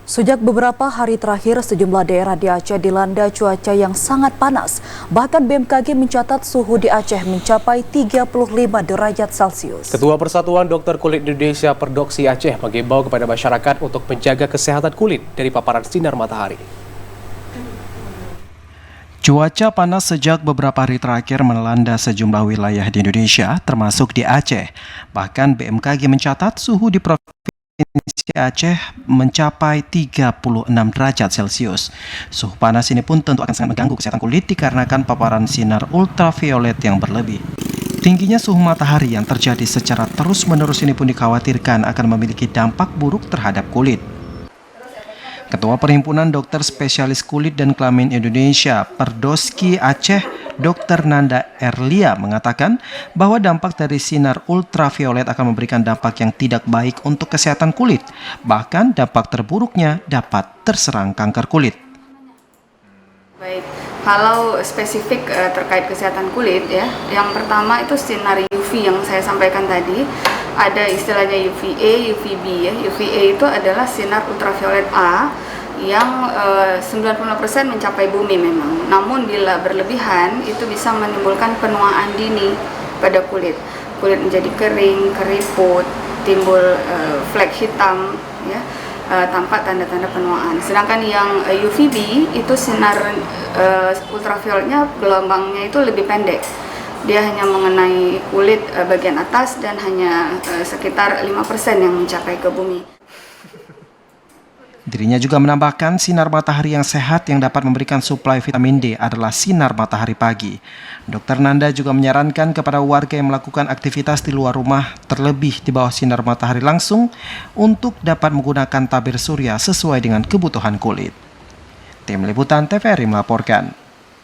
Sejak beberapa hari terakhir, sejumlah daerah di Aceh dilanda cuaca yang sangat panas. Bahkan BMKG mencatat suhu di Aceh mencapai 35 derajat Celcius. Ketua Persatuan Dokter Kulit Indonesia Perdoksi Aceh mengimbau kepada masyarakat untuk menjaga kesehatan kulit dari paparan sinar matahari. Cuaca panas sejak beberapa hari terakhir melanda sejumlah wilayah di Indonesia, termasuk di Aceh. Bahkan BMKG mencatat suhu di Provinsi Aceh mencapai 36 derajat Celcius. Suhu panas ini pun tentu akan sangat mengganggu kesehatan kulit dikarenakan paparan sinar ultraviolet yang berlebih. Tingginya suhu matahari yang terjadi secara terus-menerus ini pun dikhawatirkan akan memiliki dampak buruk terhadap kulit. Ketua Perhimpunan Dokter Spesialis Kulit dan Kelamin Indonesia, Perdoski Aceh, Dr. Nanda Erlia mengatakan bahwa dampak dari sinar ultraviolet akan memberikan dampak yang tidak baik untuk kesehatan kulit. Bahkan dampak terburuknya dapat terserang kanker kulit. Baik, kalau spesifik terkait kesehatan kulit ya, yang pertama itu sinar UV yang saya sampaikan tadi. Ada istilahnya UVA, UVB ya. UVA itu adalah sinar ultraviolet A yang 90% mencapai bumi memang. Namun bila berlebihan itu bisa menimbulkan penuaan dini pada kulit. Kulit menjadi kering, keriput, timbul flek hitam ya. Tampak tanda-tanda penuaan. Sedangkan yang UVB itu sinar ultravioletnya gelombangnya itu lebih pendek. Dia hanya mengenai kulit bagian atas dan hanya sekitar 5% yang mencapai ke bumi. Dirinya juga menambahkan sinar matahari yang sehat yang dapat memberikan suplai vitamin D adalah sinar matahari pagi. Dr. Nanda juga menyarankan kepada warga yang melakukan aktivitas di luar rumah terlebih di bawah sinar matahari langsung untuk dapat menggunakan tabir surya sesuai dengan kebutuhan kulit. Tim Liputan TVRI melaporkan.